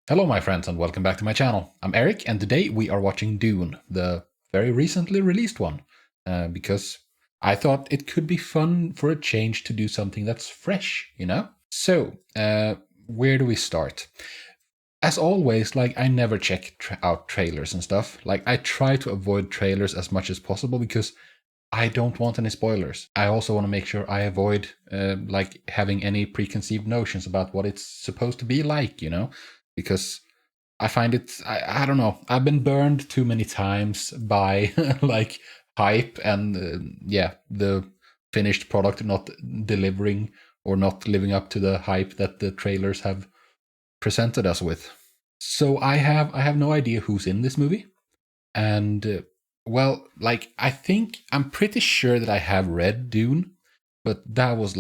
Hello my friends and welcome back to my channel. I'm Eric and today we are watching Dune, the very recently released one, because I thought it could be fun for a change to do something that's fresh, you know? So, where do we start? As always, I never check out trailers and stuff. I try to avoid trailers as much as possible because I don't want any spoilers. I also want to make sure I avoid having any preconceived notions about what it's supposed to be like, you know? Because I find I don't know, I've been burned too many times by hype and the finished product not delivering or not living up to the hype that the trailers have presented us with. So I have no idea who's in this movie. And I'm pretty sure that I have read Dune, but that was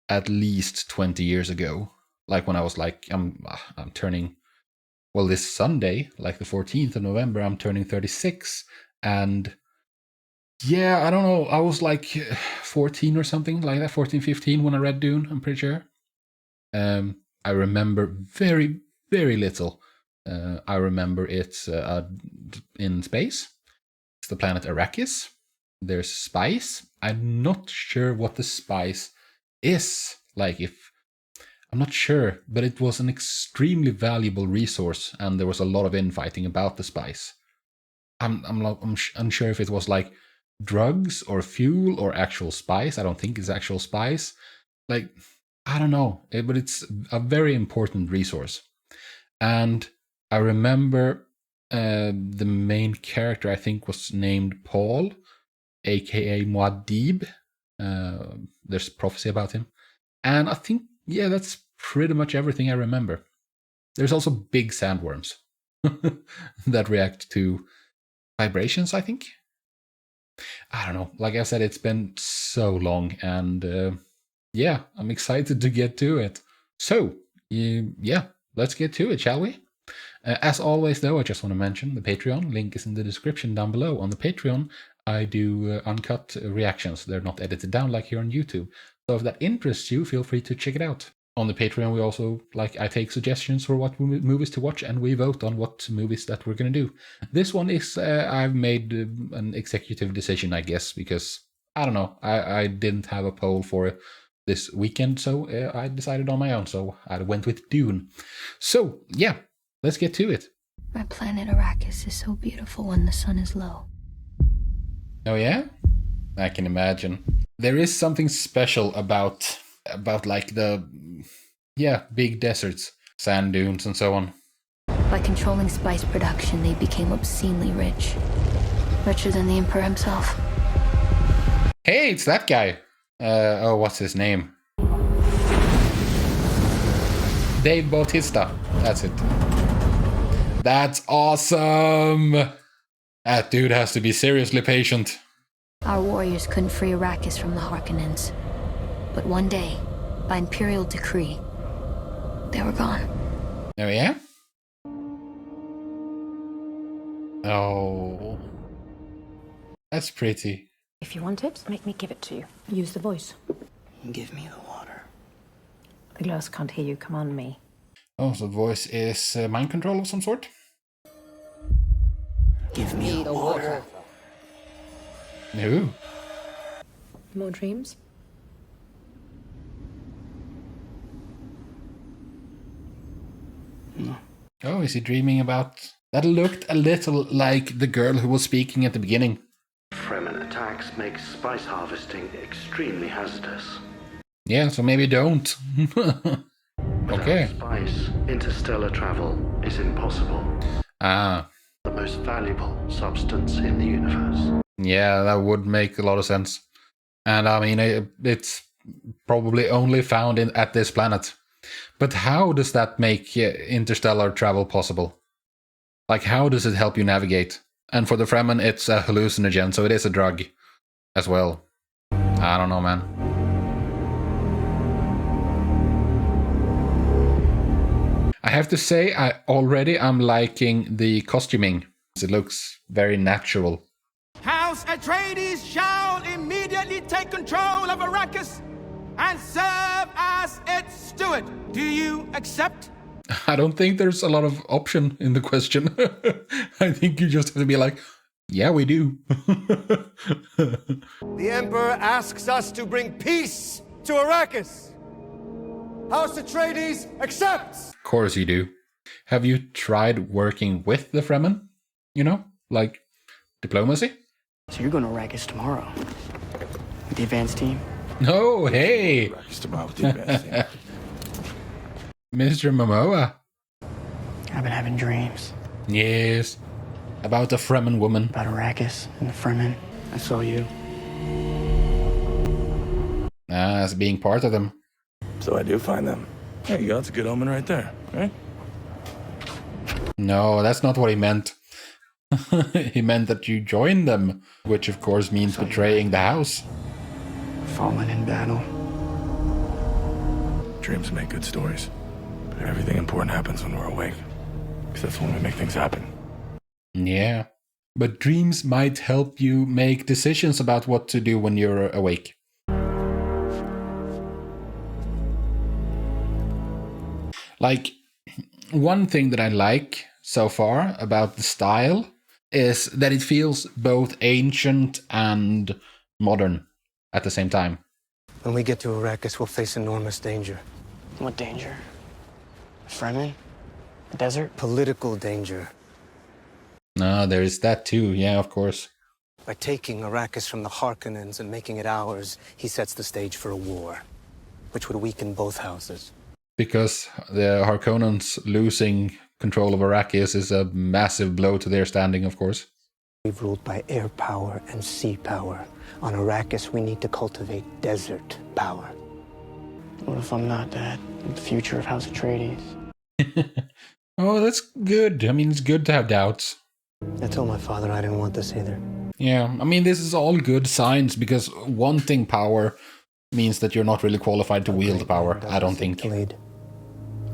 at least 20 years ago. When I was I'm turning, this Sunday, the 14th of November, I'm turning 36. And yeah, I don't know, I was 14 or something like that, 14, 15 when I read Dune, I'm pretty sure. I remember very, very little. I remember it's in space. It's the planet Arrakis. There's spice. I'm not sure what the spice is. I'm not sure, but it was an extremely valuable resource, and there was a lot of infighting about the spice. I'm unsure if it was drugs or fuel or actual spice. I don't think it's actual spice. I don't know, but it's a very important resource. And I remember the main character, I think, was named Paul, aka Muad'Dib. There's prophecy about him. And I think, yeah, that's pretty much everything I remember. There's also big sandworms that react to vibrations, I think. I don't know. Like I said, it's been so long, and yeah, I'm excited to get to it. So, yeah, let's get to it, shall we? As always, though, I just want to mention the Patreon. Link is in the description down below. On the Patreon, I do uncut reactions. They're not edited down like here on YouTube. So if that interests you, feel free to check it out. On the Patreon, we also, I take suggestions for what movies to watch, and we vote on what movies that we're going to do. This one is, I've made an executive decision, I guess, because, I don't know, I didn't have a poll for this weekend, so I decided on my own, so I went with Dune. So, yeah, let's get to it. My planet Arrakis is so beautiful when the sun is low. Oh yeah? I can imagine. There is something special about the big deserts, sand dunes and so on. By controlling spice production, they became obscenely rich. Richer than the Emperor himself. Hey, it's that guy. What's his name? Dave Bautista. That's it. That's awesome! That dude has to be seriously patient. Our warriors couldn't free Arrakis from the Harkonnens. But one day, by Imperial decree, they were gone. Oh yeah? Oh. That's pretty. If you want it, make me give it to you. Use the voice. Give me the water. The glass can't hear you. Command me. Oh, so the voice is mind control of some sort? Give me the water. No. More dreams? No. Oh, is he dreaming about... That looked a little like the girl who was speaking at the beginning. Fremen attacks make spice harvesting extremely hazardous. Yeah, so maybe don't. Okay. Without spice, interstellar travel is impossible. Ah. The most valuable substance in the universe. Yeah, that would make a lot of sense. And I mean, it's probably only found at this planet. But how does that make interstellar travel possible? How does it help you navigate? And for the Fremen, it's a hallucinogen, so it is a drug as well. I don't know, man. I have to say, I'm liking the costuming. It looks very natural. House Atreides shall immediately take control of Arrakis and serve as its steward. Do you accept? I don't think there's a lot of option in the question. I think you just have to be like, yeah, we do. The Emperor asks us to bring peace to Arrakis. House Atreides accepts. Of course you do. Have you tried working with the Fremen? You know, like diplomacy? So you're going to Arrakis tomorrow with the advanced team? No, hey! Arrakis tomorrow with the advanced team. Mr. Momoa. I've been having dreams Yes. About a Fremen woman. about Arrakis and the Fremen. I saw you. As being part of them. So I do find them. There you go. That's a good omen right there, right? No, that's not what he meant. He meant that you join them, which of course means betraying the house. Fallen in battle. Dreams make good stories. But everything important happens when we're awake. Because that's when we make things happen. Yeah. But dreams might help you make decisions about what to do when you're awake. Like, one thing that I like so far about the style is that it feels both ancient and modern at the same time. When we get to Arrakis, we'll face enormous danger. What danger? Fremen? The desert? Political danger. No, there is that too, yeah, of course. By taking Arrakis from the Harkonnens and making it ours, he sets the stage for a war, which would weaken both houses. Because the Harkonnens losing control of Arrakis is a massive blow to their standing, of course. We've ruled by air power and sea power. On Arrakis, we need to cultivate desert power. What if I'm not Dad? I'm the future of House Atreides. Oh, that's good. I mean, it's good to have doubts. I told my father I didn't want this either. Yeah, I mean, this is all good signs because wanting power means that you're not really qualified to wield the power, I don't think. Lead.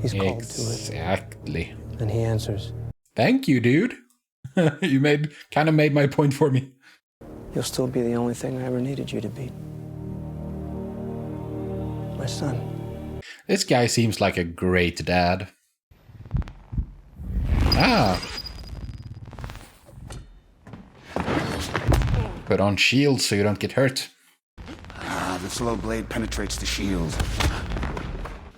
He's called Exactly. to it, and he answers. Thank you, dude. You kind of made my point for me. You'll still be the only thing I ever needed you to be. My son. This guy seems like a great dad. Ah. Put on shields so you don't get hurt. The slow blade penetrates the shield.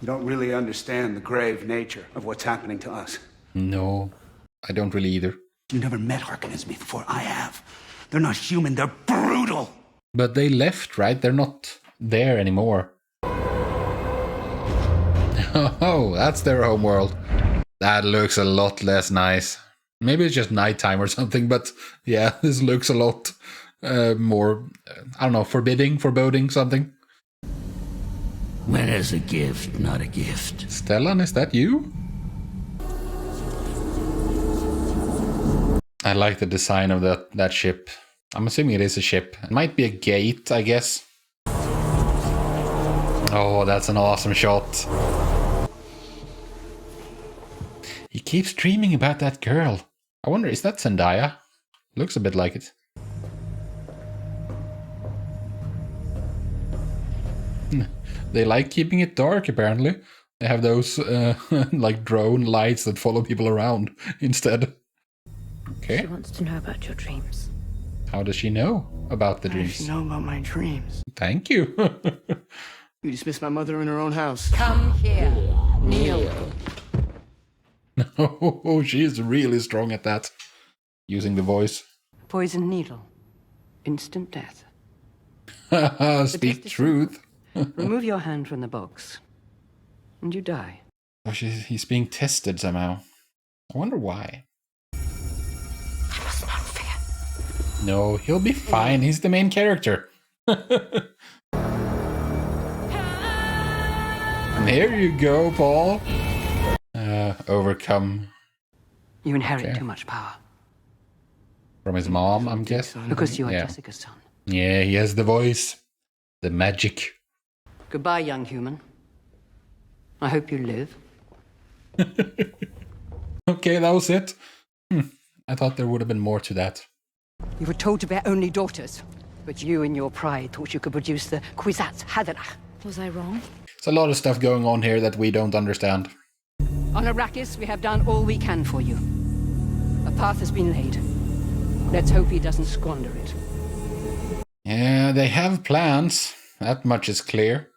You don't really understand the grave nature of what's happening to us. No, I don't really either. You never met Harkonnens before. I have. They're not human, they're brutal. But they left, right? They're not there anymore. Oh, that's their home world. That looks a lot less nice. Maybe it's just nighttime or something, but yeah, this looks a lot more, I don't know, foreboding, something. When is a gift not a gift? Stellan, is that you? I like the design of that ship. I'm assuming it is a ship. It might be a gate, I guess. Oh, that's an awesome shot. He keeps dreaming about that girl. I wonder, is that Zendaya? Looks a bit like it. They like keeping it dark, apparently. They have those like drone lights that follow people around instead. Okay. She wants to know about your dreams. How does she know about the How does dreams? she know about my dreams? Thank you. You dismissed my mother in her own house. Come here. Kneel. Oh, she is really strong at that. Using the voice. Poison needle. Instant death. Speak truth. Remove your hand from the box. And you die. Oh, he's being tested somehow. I wonder why. No, he'll be fine. He's the main character. There you go, Paul. Overcome. You inherit too much power. From his mom, I'm guessing. Because you are Jessica's son. Yeah, he has the voice. The magic. Goodbye, young human. I hope you live. Okay, that was it. I thought there would have been more to that. You were told to bear only daughters, but you in your pride thought you could produce the Kwisatz Haderach. Was I wrong? There's a lot of stuff going on here that we don't understand. I Arrakis, we have done all we can for you. A path has been laid. Let's hope he doesn't squander it. Yeah, they have plans. That much is clear.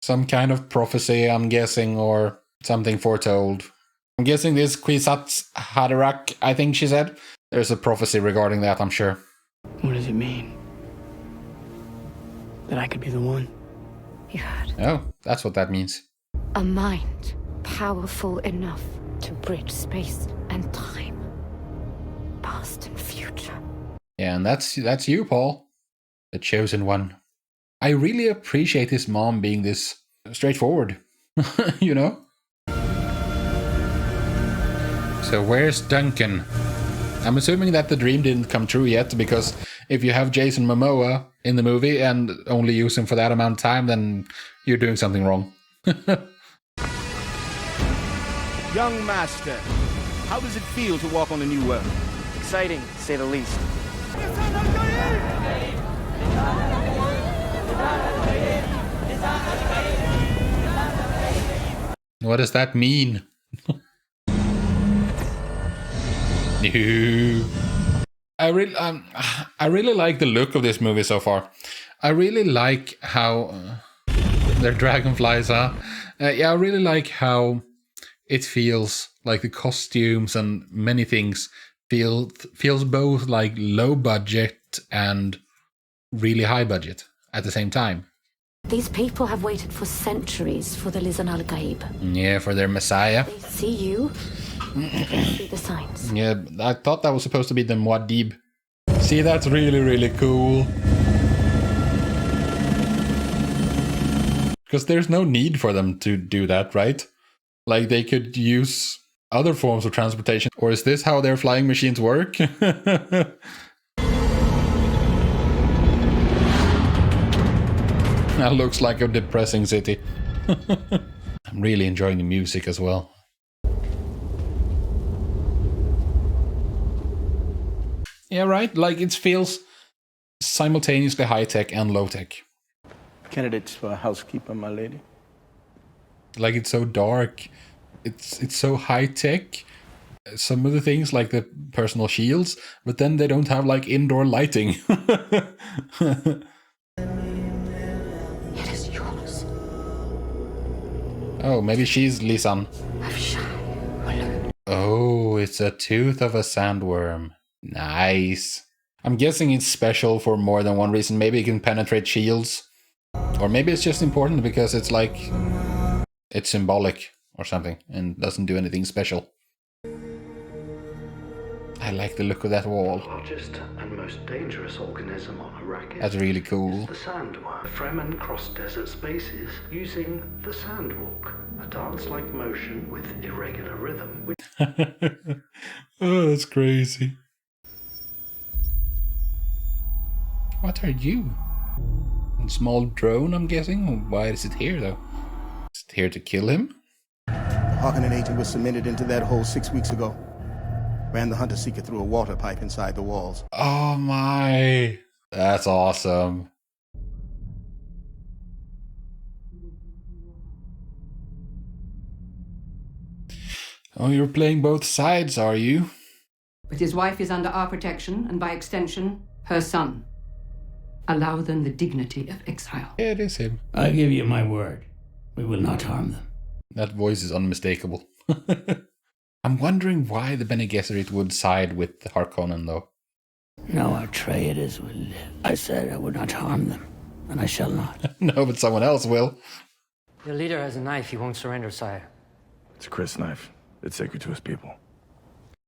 Some kind of prophecy, I'm guessing, or something foretold. I'm guessing this Kwisatz Haderach, I think she said. There's a prophecy regarding that, I'm sure. What does it mean? That I could be the one? You heard. Oh, that's what that means. A mind powerful enough to bridge space and time. Past and future. Yeah, and that's you, Paul. The chosen one. I really appreciate his mom being this straightforward. You know? So where's Duncan? I'm assuming that the dream didn't come true yet, because if you have Jason Momoa in the movie and only use him for that amount of time, then you're doing something wrong. Young master, how does it feel to walk on a new world? Exciting, to say the least. What does that mean? I really like the look of this movie so far. I really like how they're dragonflies, huh? Yeah, I really like how it feels like the costumes and many things feels both like low budget and really high budget at the same time. These people have waited for centuries for the Lisan al-Gaib. Yeah, for their messiah. They see you, they see the signs. Yeah, I thought that was supposed to be the Muad'Dib. See, that's really, really cool. Because there's no need for them to do that, right? Like, they could use other forms of transportation. Or is this how their flying machines work? That looks like a depressing city. I'm really enjoying the music as well. Yeah, right? Like, it feels simultaneously high-tech and low-tech. Candidates for housekeeper, my lady. Like, it's so dark. It's so high-tech. Some of the things, like the personal shields, but then they don't have, like, indoor lighting. It is yours. Oh, maybe she's Lisan. Oh, it's a tooth of a sandworm. Nice. I'm guessing it's special for more than one reason. Maybe it can penetrate shields. Or maybe it's just important because it's like... it's symbolic or something and doesn't do anything special. I like the look of that wall. The largest and most dangerous organism on Arrakis. That's really cool. Is the sandworm. The Fremen cross desert spaces using the sandwalk, a dance-like motion with irregular rhythm. Oh, that's crazy. What are you? A small drone, I'm guessing? Why is it here, though? Is it here to kill him? Harkonnen agent was cemented into that hole 6 weeks ago. Ran the hunter-seeker through a water pipe inside the walls. Oh my! That's awesome. Oh, you're playing both sides, are you? But his wife is under our protection, and by extension, her son. Allow them the dignity of exile. Yeah, it is him. I give you my word. We will not harm them. That voice is unmistakable. I'm wondering why the Bene Gesserit would side with the Harkonnen, though. No Atreides will live. I said I would not harm them, and I shall not. No, but someone else will. Your leader has a knife. He won't surrender, sire. It's Chris' knife. It's sacred to his people.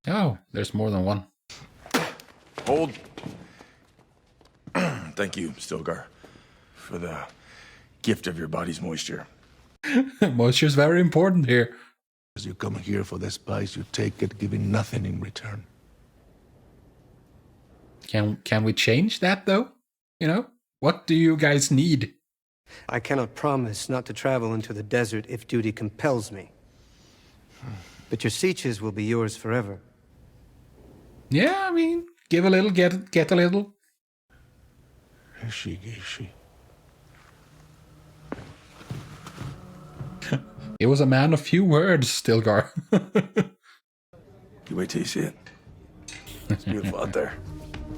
Oh, there's more than one. Hold. Thank you, Stilgar, for the gift of your body's moisture. Moisture's very important here. As you come here for the spice, you take it, giving nothing in return. Can we change that, though? You know? What do you guys need? I cannot promise not to travel into the desert if duty compels me. But your sieges will be yours forever. Yeah, I mean, give a little, get a little. He was a man of few words, Stilgar. You wait till you see it. It's beautiful out there.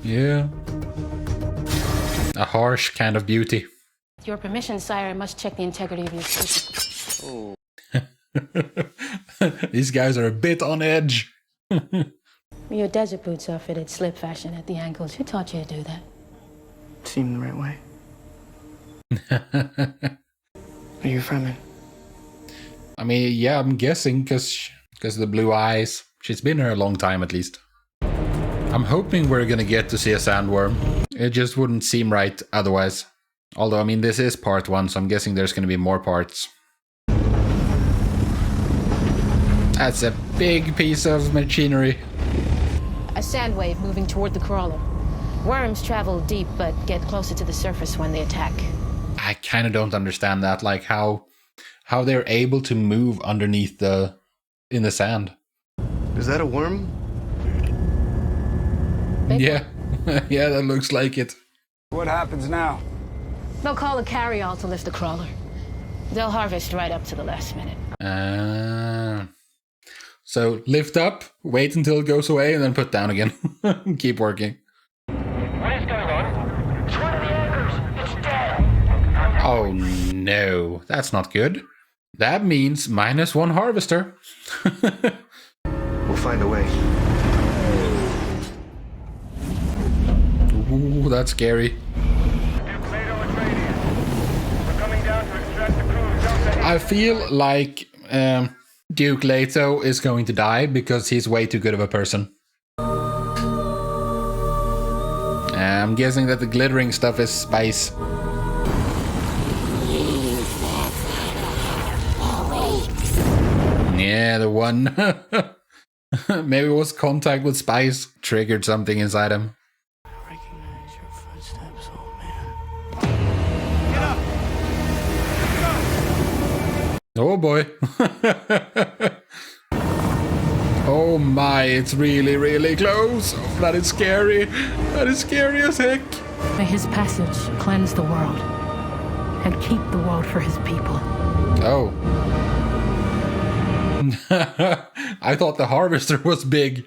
Yeah. A harsh kind of beauty. With your permission, sire, I must check the integrity of your system. These guys are a bit on edge. Your desert boots are fitted slip fashion at the ankles. Who taught you to do that? Seemed the right way. Are you Fremen? I mean, yeah, I'm guessing because of the blue eyes. She's been here a long time at least. I'm hoping we're gonna get to see a sandworm. It just wouldn't seem right otherwise. Although, I mean, this is part 1, so I'm guessing there's gonna be more parts. That's a big piece of machinery. A sand wave moving toward the crawler. Worms travel deep, but get closer to the surface when they attack. I kind of don't understand that, like how they're able to move underneath in the sand. Is that a worm? Yeah, yeah, that looks like it. What happens now? They'll call a carry-all to lift the crawler. They'll harvest right up to the last minute. So lift up, wait until it goes away, and then put down again. Keep working. What is going on? It's one of the anchors. It's dead. Oh no, that's not good. That means -1 harvester. We'll find a way. Ooh, that's scary. I feel like Duke Leto is going to die because he's way too good of a person. I'm guessing that the glittering stuff is spice. Yeah, the one. Maybe it was contact with spice triggered something inside him. I recognize your footsteps, old man. Oh boy. Oh my, it's really, really close. Oh, that is scary. That is scary as heck. May his passage cleanse the world and keep the world for his people. Oh. I thought the harvester was big.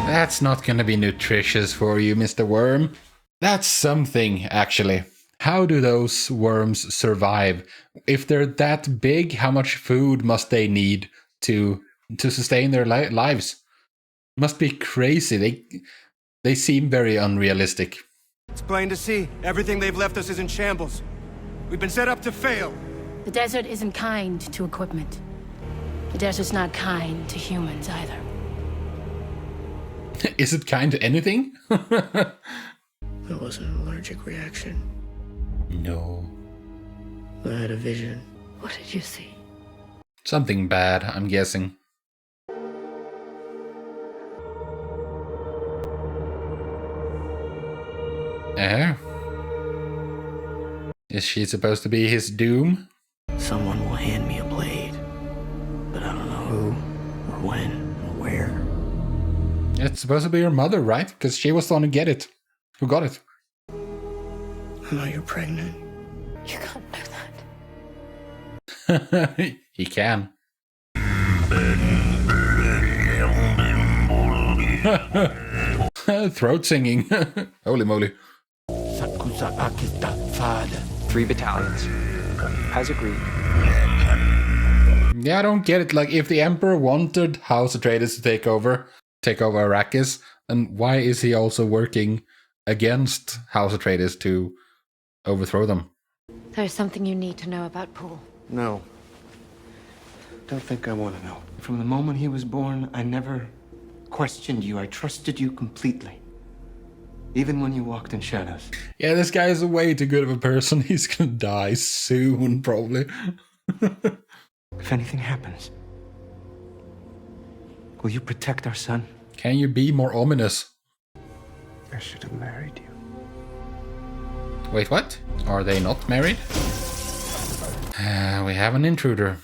That's not gonna be nutritious for you, Mr. Worm. That's something, actually. How do those worms survive? If they're that big, how much food must they need to sustain their lives? Must be crazy. They seem very unrealistic. It's plain to see. Everything they've left us is in shambles. We've been set up to fail. The desert isn't kind to equipment. The desert's not kind to humans either. Is it kind to anything? It was an allergic reaction. No. I had a vision. What did you see? Something bad, I'm guessing. Is she supposed to be his doom? Someone will hand me a blade, but I don't know who, or when, or where. It's supposed to be your mother, right? Because she was the one who got it. I know you're pregnant. You can't do that. He can. Throat singing. Holy moly. 3 battalions. Has agreed. Yeah, I don't get it. Like, if the Emperor wanted House Atreides to take over Arrakis, then why is he also working against House Atreides to overthrow them? There's something you need to know about Paul. No. Don't think I want to know. From the moment he was born, I never questioned you. I trusted you completely. Even when you walked in shadows. Yeah, this guy is way too good of a person. He's gonna die soon, probably. If anything happens, will you protect our son? Can you be more ominous? I should have married you. Wait, what? Are they not married? We have an intruder.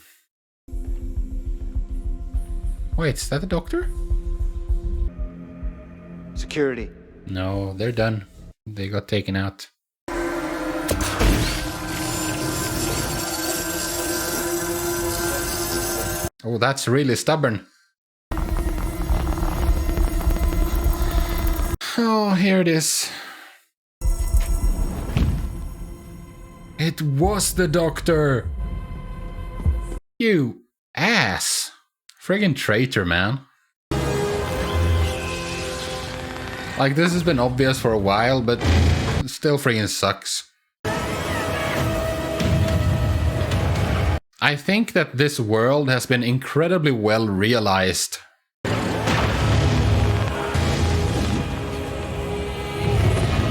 Wait, is that the doctor? Security. No, they're done. They got taken out. Oh, that's really stubborn. Oh, here it is. It was the doctor! You ass! Friggin' traitor, man. Like, this has been obvious for a while, but it still friggin' sucks. I think that this world has been incredibly well realized.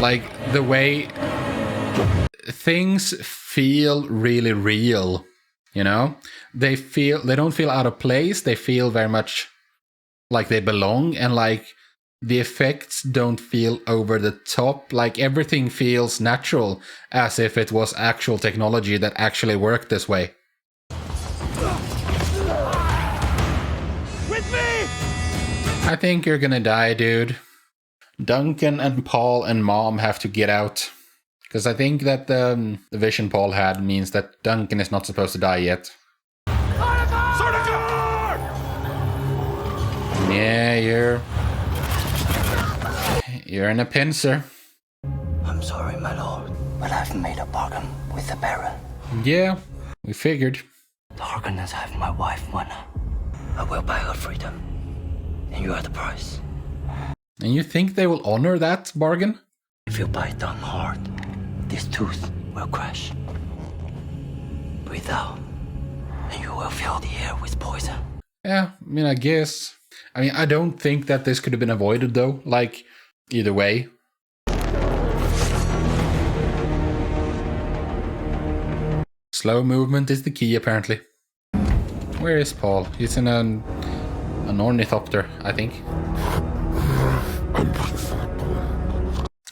Like, the way things feel really real, you know? They don't feel out of place, they feel very much like they belong, and like the effects don't feel over the top, like everything feels natural, as if it was actual technology that actually worked this way. With me! I think you're gonna die, dude. Duncan and Paul and Mom have to get out. Because I think that the vision Paul had means that Duncan is not supposed to die yet. Yeah, you're in a pincer. I'm sorry, my lord, but I've made a bargain with the Baron. Yeah, we figured. The Harkonnens have my wife, Mana. I will buy her freedom, and you are the price. And you think they will honor that bargain? If you bite down hard, this tooth will crash. Breathe out, and you will fill the air with poison. Yeah, I mean, I guess. I mean, I don't think that this could have been avoided, though. Like, either way. Slow movement is the key, apparently. Where is Paul? He's in an ornithopter, I think.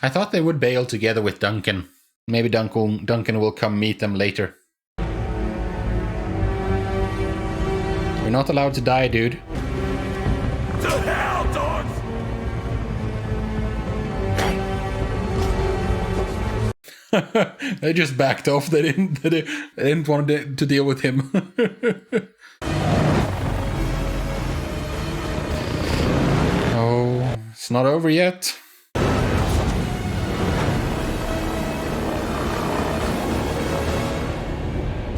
I thought they would bail together with Duncan. Maybe Duncan will come meet them later. You're not allowed to die, dude. To hell, dogs! They just backed off. They didn't want to deal with him. Oh, it's not over yet.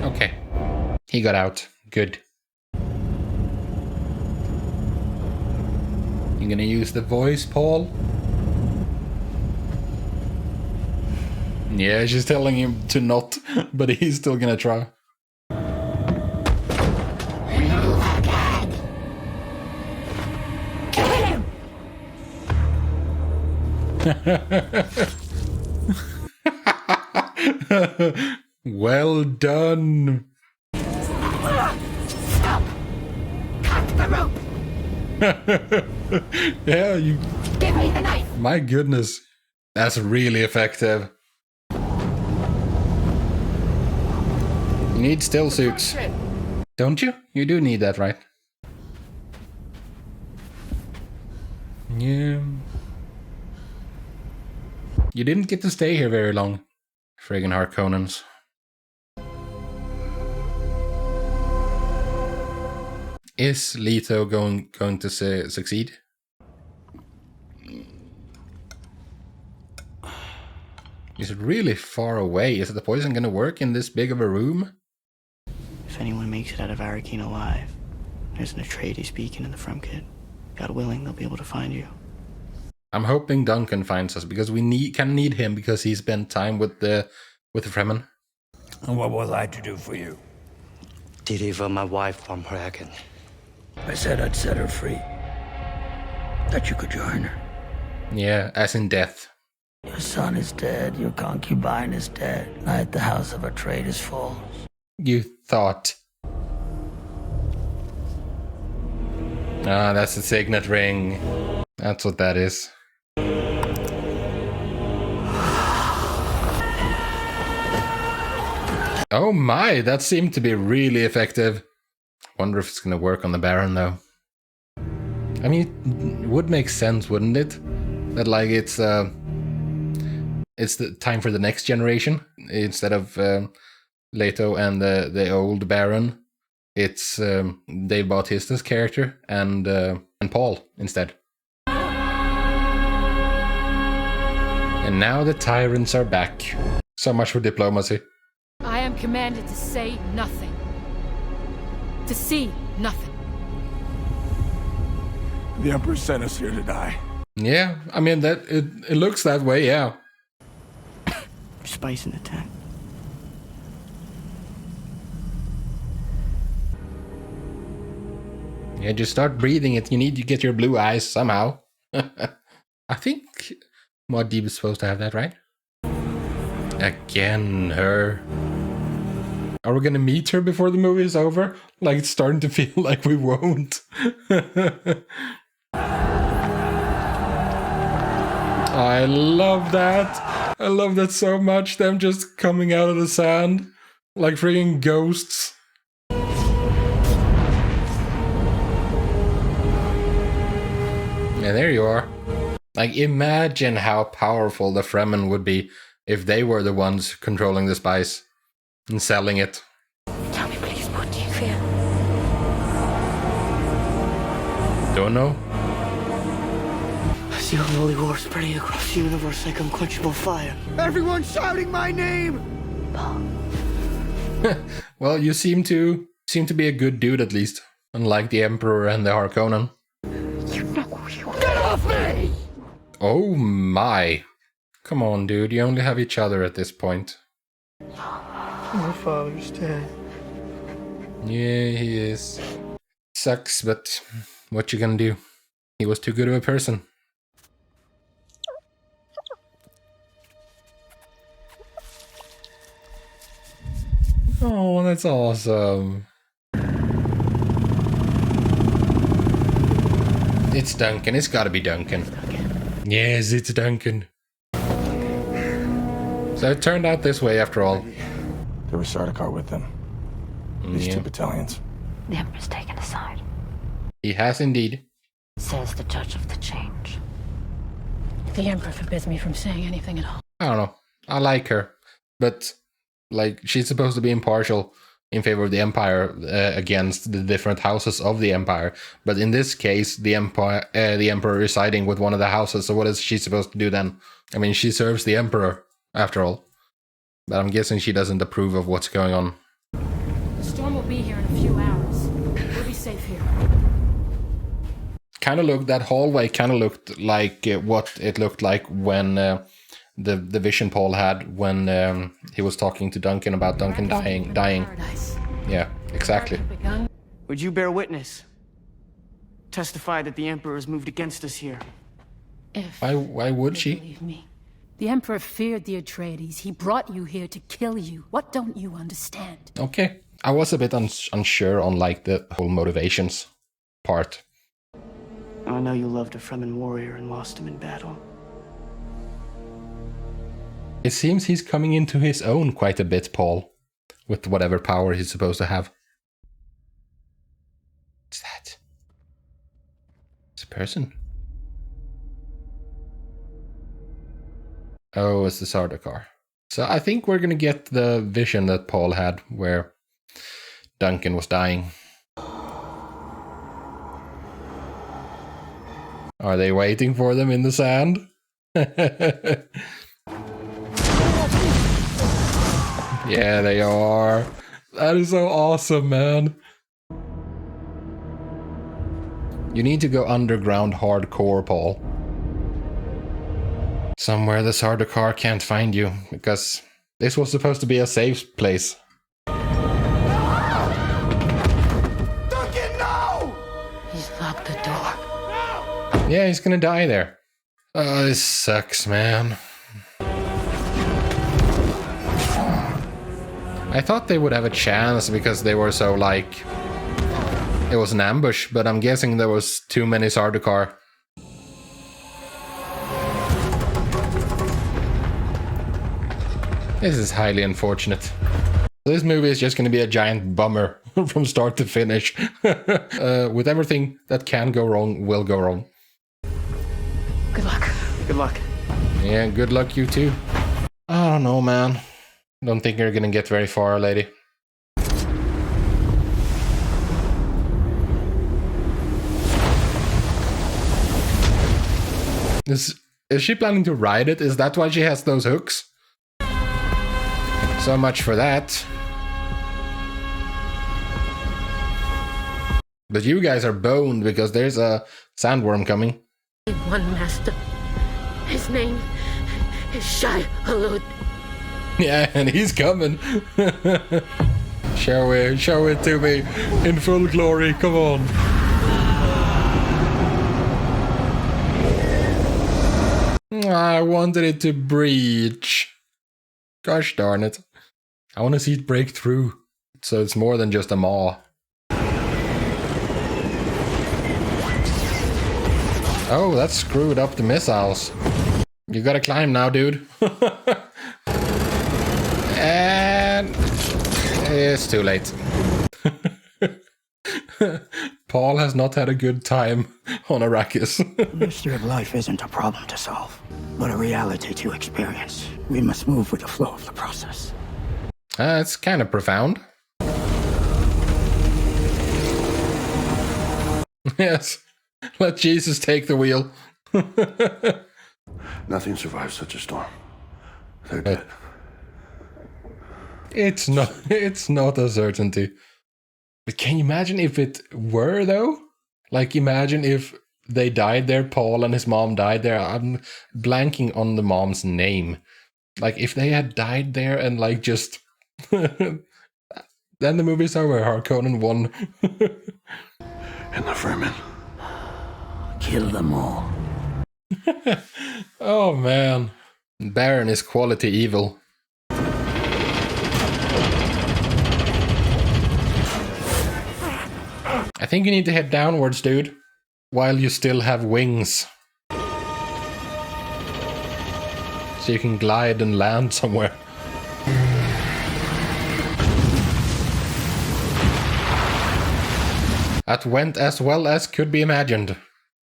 Okay, he got out. Good. You gonna use the voice, Paul? Yeah, she's telling him to not, but he's still gonna try. Kill him! Well done. Stop! Cut the rope! Yeah, you... Give me the knife! My goodness. That's really effective. You need still suits. Don't you? You do need that, right? Yeah. You didn't get to stay here very long. Friggin' Harkonnens. Is Leto going to succeed? Is it really far away? Is the poison gonna work in this big of a room? If anyone makes it out of Arrakis alive, there's an Atreides beacon in the front kit. God willing, they'll be able to find you. I'm hoping Duncan finds us, because we can need him, because he spent time with the Fremen. And what was I to do for you? Deliver my wife from her agony. I said I'd set her free. That you could join her. Yeah, as in death. Your son is dead, your concubine is dead. Night the house of Atreides falls. You thought. Ah, that's the signet ring. That's what that is. Oh my, that seemed to be really effective. Wonder if it's gonna work on the Baron though. I mean, it would make sense, wouldn't it? That like it's the time for the next generation instead of Leto and the old Baron. It's Dave Bautista's character and Paul instead. And now the tyrants are back. So much for diplomacy. I am commanded to say nothing. To see nothing. The Emperor sent us here to die. Yeah, I mean, that it looks that way, yeah. Spice in the tent. Yeah, just start breathing it. You need to get your blue eyes somehow. I think Muad'Dib is supposed to have that, right? Again, her. Are we gonna meet her before the movie is over? Like, it's starting to feel like we won't. I love that. I love that so much. Them just coming out of the sand like freaking ghosts. Yeah, there you are. Like, imagine how powerful the Fremen would be if they were the ones controlling the spice and selling it. Tell me, please, what do you feel? Don't know. I see a holy war spreading across the universe like unquenchable fire. Everyone shouting my name! Well, you seem to be a good dude at least, unlike the Emperor and the Harkonnen. You know who you are. Get off me! Oh my. Come on, dude, you only have each other at this point. My father's dead. Yeah, he is. Sucks, but what you gonna do? He was too good of a person. Oh, that's awesome. It's Duncan. It's gotta be Duncan. Yes, it's Duncan. So it turned out this way after all. There was Sardaukar with them. These two battalions. The Emperor's taken aside. He has indeed. Says the judge of the change. The Emperor forbids me from saying anything at all. I don't know. I like her. But, like, she's supposed to be impartial in favor of the Empire against the different houses of the Empire. But in this case, the Emperor residing with one of the houses. So what is she supposed to do then? I mean, she serves the Emperor, after all. But I'm guessing she doesn't approve of what's going on. The storm will be here in a few hours. We'll be safe here. That hallway kind of looked like what it looked like when the vision Paul had when he was talking to Duncan about Duncan dying. Yeah, exactly. Would you bear witness? Testify that the Emperor has moved against us here. If why would she? Believe me. The Emperor feared the Atreides. He brought you here to kill you. What don't you understand? Okay. I was a bit unsure on like the whole motivations part. I know you loved a Fremen warrior and lost him in battle. It seems he's coming into his own quite a bit, Paul, with whatever power he's supposed to have. What's that? It's a person. Oh, it's the Sardaukar. So I think we're gonna get the vision that Paul had, where Duncan was dying. Are they waiting for them in the sand? Yeah, they are. That is so awesome, man. You need to go underground hardcore, Paul. Somewhere the Sardaukar can't find you, because this was supposed to be a safe place. Duncan, no! He's locked the door. Yeah, he's gonna die there. Oh, this sucks, man. I thought they would have a chance because they were so like... It was an ambush, but I'm guessing there was too many Sardaukar. This is highly unfortunate. This movie is just going to be a giant bummer from start to finish. With everything that can go wrong, will go wrong. Good luck. Good luck. Yeah, good luck you too. I don't know, man. Don't think you're going to get very far, lady. Is she planning to ride it? Is that why she has those hooks? So much for that. But you guys are boned because there's a sandworm coming. One master. His name is Shai Hulud. Yeah, and he's coming. Show it to me in full glory. Come on. I wanted it to breach. Gosh darn it. I want to see it break through. So it's more than just a maw. Oh, that screwed up the missiles. You gotta climb now, dude. And it's too late. Paul has not had a good time on Arrakis. The mystery of life isn't a problem to solve, but a reality to experience. We must move with the flow of the process. It's kind of profound. Yes. Let Jesus take the wheel. Nothing survives such a storm. They're dead. It's not a certainty. But can you imagine if it were, though? Like, imagine if they died there, Paul and his mom died there. I'm blanking on the mom's name. Like, if they had died there and, like, just... then the movie's over. Harkonnen won. And the Fremen. Kill them all. Oh, man. Baron is quality evil. I think you need to head downwards, dude, while you still have wings. So you can glide and land somewhere. That went as well as could be imagined.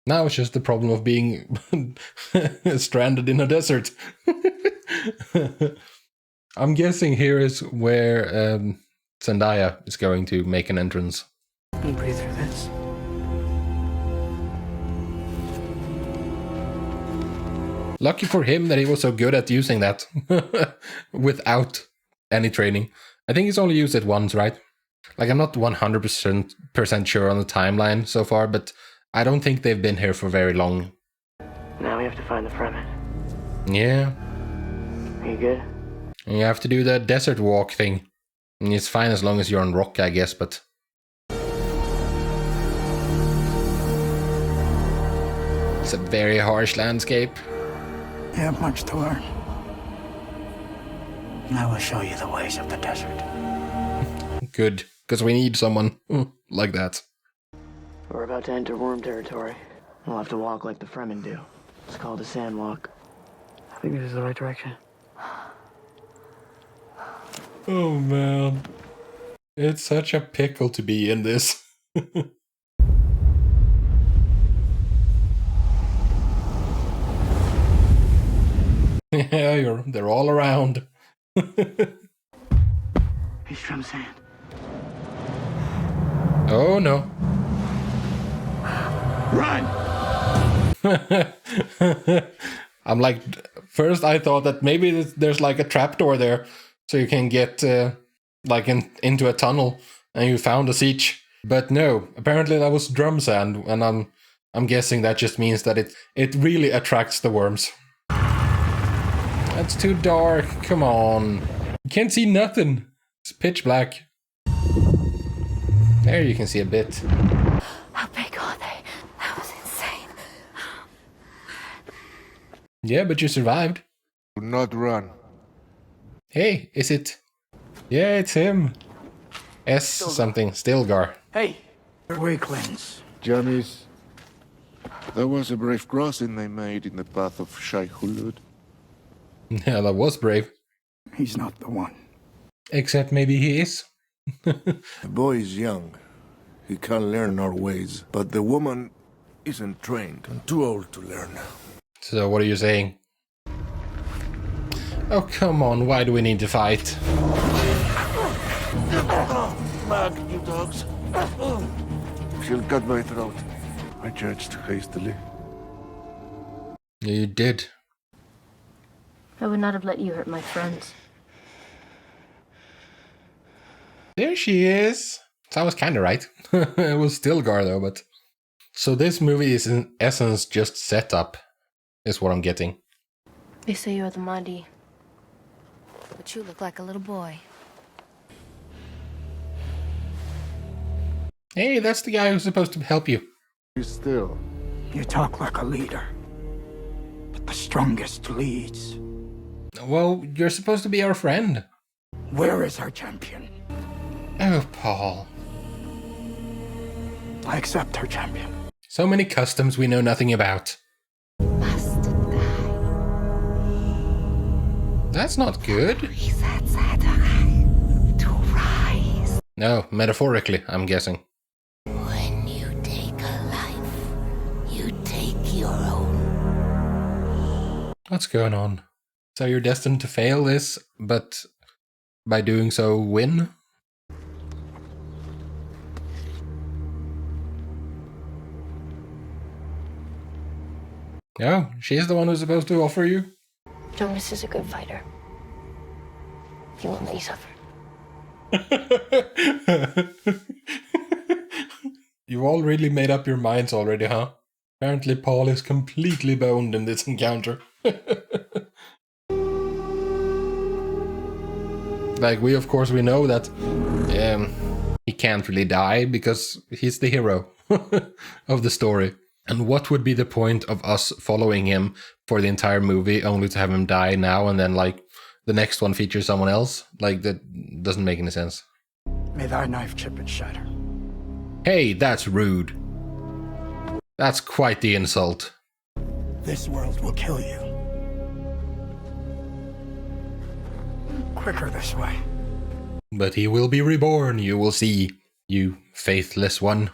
Now it's just the problem of being stranded in a desert. I'm guessing here is where Zendaya is going to make an entrance. And breathe through this. Lucky for him that he was so good at using that without any training. I think he's only used it once, right? Like, I'm not 100% sure on the timeline so far, but I don't think they've been here for very long. Now we have to find the Fremen. Yeah. Are you good? And you have to do the desert walk thing. And it's fine as long as you're on rock, I guess, but... It's a very harsh landscape. You have much to learn. I will show you the ways of the desert. Good, because we need someone like that. We're about to enter worm territory. We'll have to walk like the Fremen do. It's called a sandwalk. I think this is the right direction. Oh man. It's such a pickle to be in this. Yeah, they're all around. He's from sand. Oh no. Run! I'm like, first I thought that maybe there's like a trapdoor there, so you can get like into a tunnel, and you found a siege. But no, apparently that was drum sand, and I'm guessing that just means that it really attracts the worms. That's too dark. Come on, you can't see nothing. It's pitch black. There you can see a bit. How big are they? That was insane. Yeah, but you survived. Do not run. Hey, is it? Yeah, it's him. S something, Stilgar. Hey, weaklings. Johnny's. There was a brave crossing they made in the path of Shai Hulud. Yeah, that was brave. He's not the one. Except maybe he is. The boy is young. He can learn our ways. But the woman isn't trained and too old to learn. So what are you saying? Oh, come on. Why do we need to fight? Back, you dogs. She'll cut my throat. I judged hastily. You did. I would not have let you hurt my friends. There she is. So I was kind of right. It was Stilgar though, but... So this movie is in essence just setup, is what I'm getting. They say you're the Mahdi. But you look like a little boy. Hey, that's the guy who's supposed to help you. You still. You talk like a leader. But the strongest leads. Well, you're supposed to be our friend. Where is our champion? Oh, Paul. I accept her champion. So many customs we know nothing about. Must die. That's not good. To rise. No, metaphorically, I'm guessing. When you take a life, you take your own. What's going on? So you're destined to fail this, but by doing so, win? No, she's the one who's supposed to offer you. Jonas is a good fighter. He won't let you suffer. You've all really made up your minds already, huh? Apparently Paul is completely boned in this encounter. Like, we know that he can't really die because he's the hero of the story. And what would be the point of us following him for the entire movie only to have him die now and then, like, the next one features someone else? Like, that doesn't make any sense. May thy knife chip and shatter. Hey, that's rude. That's quite the insult. This world will kill you. Quicker this way. But he will be reborn, you will see, you faithless one.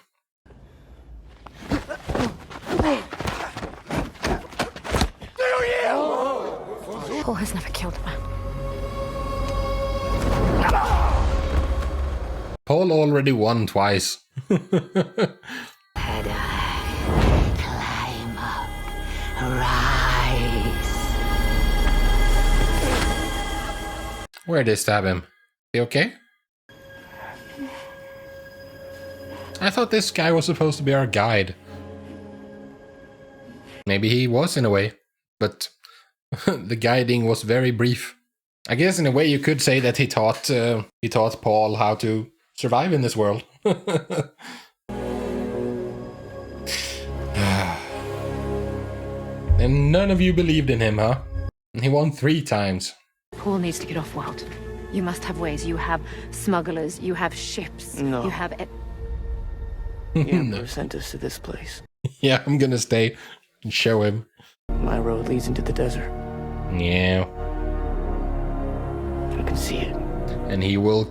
Paul has never killed a man. Paul already won twice. Climb up, rise. Where'd they stab him? He okay? I thought this guy was supposed to be our guide. Maybe he was in a way, but the guiding was very brief. I guess in a way you could say that he taught Paul how to survive in this world. And none of you believed in him, huh? He won 3 times. Paul needs to get off world. You must have ways. You have smugglers. You have ships. No. You have... The Emperor sent us to this place. Yeah, I'm gonna stay and show him. My road leads into the desert. Yeah. I can see it. And he will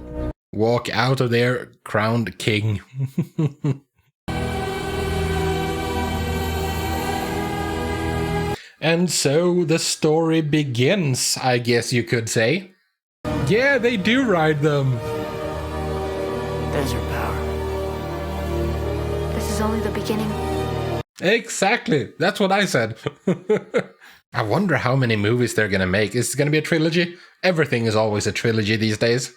walk out of there crowned king. And so the story begins, I guess you could say. Yeah, they do ride them. Desert power. This is only the beginning. Exactly. That's what I said. I wonder how many movies they're gonna make. Is it gonna be a trilogy? Everything is always a trilogy these days.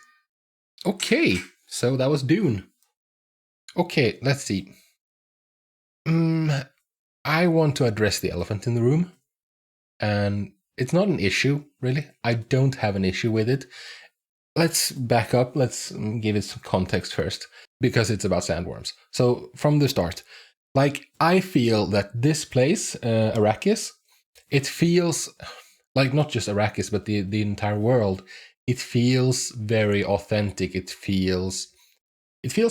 Okay, so that was Dune. Okay, let's see. I want to address the elephant in the room. And it's not an issue, really. I don't have an issue with it. Let's back up. Let's give it some context first, because it's about sandworms. So from the start, like, I feel that this place, Arrakis, it feels like not just Arrakis, but the entire world. It feels very authentic. It feels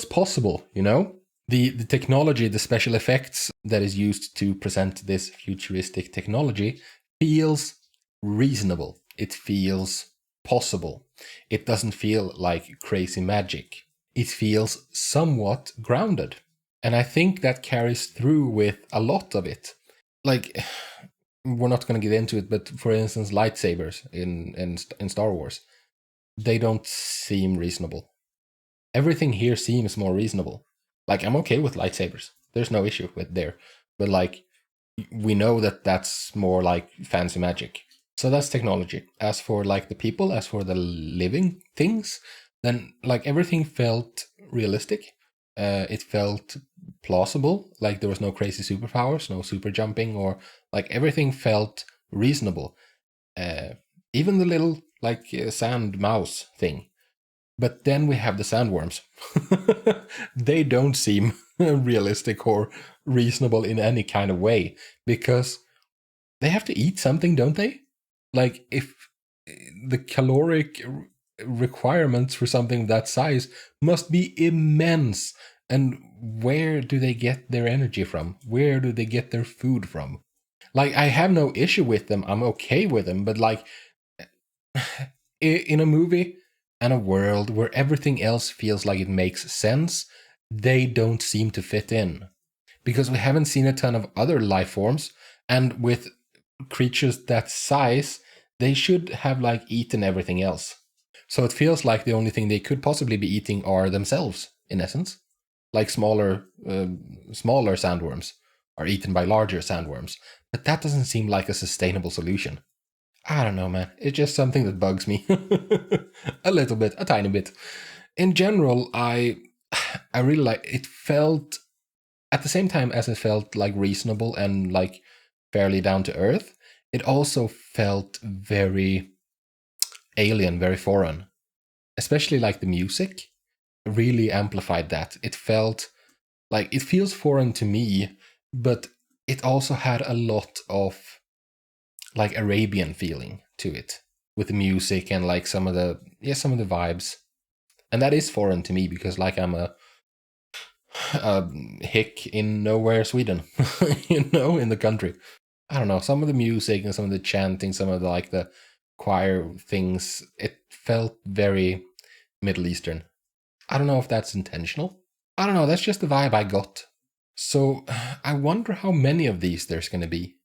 possible, you know? The technology, the special effects that is used to present this futuristic technology feels reasonable. It feels possible. It doesn't feel like crazy magic. It feels somewhat grounded. And I think that carries through with a lot of it. Like, we're not going to get into it, but for instance, lightsabers in Star Wars, they don't seem reasonable. Everything here seems more reasonable. Like, I'm okay with lightsabers. There's no issue with there. But like, we know that that's more like fancy magic. So that's technology. As for like the people, as for the living things, then like everything felt realistic. It felt plausible. Like there was no crazy superpowers, no super jumping, or like everything felt reasonable. Even the little like sand mouse thing. But then we have the sandworms. They don't seem realistic or reasonable in any kind of way, because they have to eat something, don't they? Like, if the caloric requirements for something that size must be immense. And where do they get their energy from? Where do they get their food from? Like, I have no issue with them. I'm okay with them. But like, in a movie and a world where everything else feels like it makes sense, they don't seem to fit in. Because we haven't seen a ton of other life forms, and with creatures that size, they should have like eaten everything else. So it feels like the only thing they could possibly be eating are themselves, in essence. Like smaller sandworms are eaten by larger sandworms. But that doesn't seem like a sustainable solution. I don't know, man. It's just something that bugs me. A little bit, a tiny bit. In general, I really like it. Felt, at the same time as it felt like reasonable and like fairly down to earth, it also felt very alien, very foreign. Especially like the music really amplified that. It felt like, it feels foreign to me, but it also had a lot of like Arabian feeling to it, with the music and like some of the vibes. And that is foreign to me because like I'm a hick in nowhere, Sweden, in the country. I don't know, some of the music and some of the chanting, some of the like the choir things, it felt very Middle Eastern. I don't know if that's intentional. I don't know, that's just the vibe I got. So I wonder how many of these there's going to be,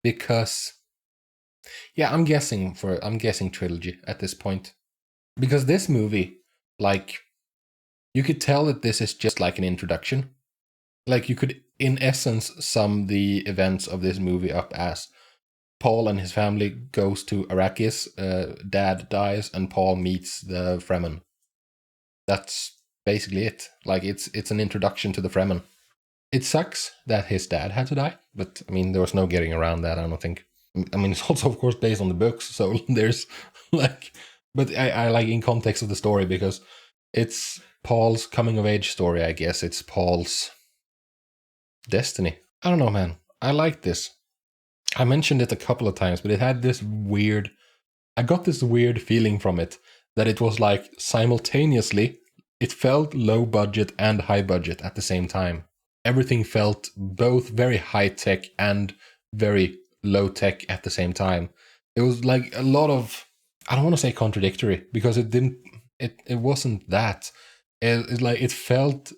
because yeah, I'm guessing trilogy at this point. Because this movie, like, you could tell that this is just like an introduction. Like, you could, in essence, sum the events of this movie up as Paul and his family goes to Arrakis, dad dies, and Paul meets the Fremen. That's basically it. Like, it's an introduction to the Fremen. It sucks that his dad had to die, but I mean, there was no getting around that, I don't think. I mean, it's also, of course, based on the books, so there's like, but I like in context of the story, because it's Paul's coming of age story, I guess. It's Paul's destiny. I don't know, man. I like this. I mentioned it a couple of times, but it had this weird, I got this weird feeling from it, that it was like simultaneously, it felt low budget and high budget at the same time. Everything felt both very high tech and very low tech at the same time. It was like a lot of, I don't want to say contradictory, because it wasn't that. It felt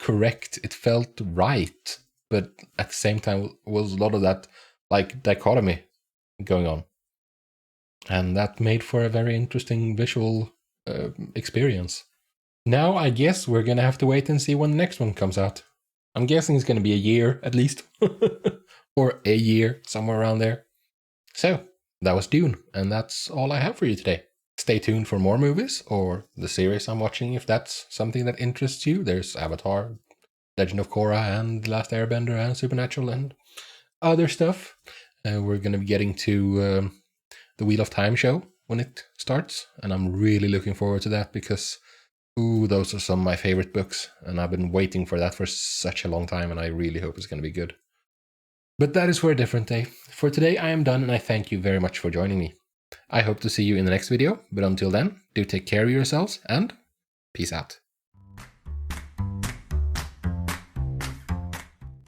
correct, it felt right, but at the same time was a lot of that like dichotomy going on. And that made for a very interesting visual experience. Now I guess we're gonna have to wait and see when the next one comes out. I'm guessing it's gonna be a year at least. Or a year, somewhere around there. So, that was Dune, and that's all I have for you today. Stay tuned for more movies, or the series I'm watching if that's something that interests you. There's Avatar, Legend of Korra, and The Last Airbender, and Supernatural, and other stuff. We're going to be getting to the Wheel of Time show when it starts, and I'm really looking forward to that, because those are some of my favorite books, and I've been waiting for that for such a long time, and I really hope it's going to be good. But that is for a different day. For today, I am done, and I thank you very much for joining me. I hope to see you in the next video, but until then, do take care of yourselves, and peace out.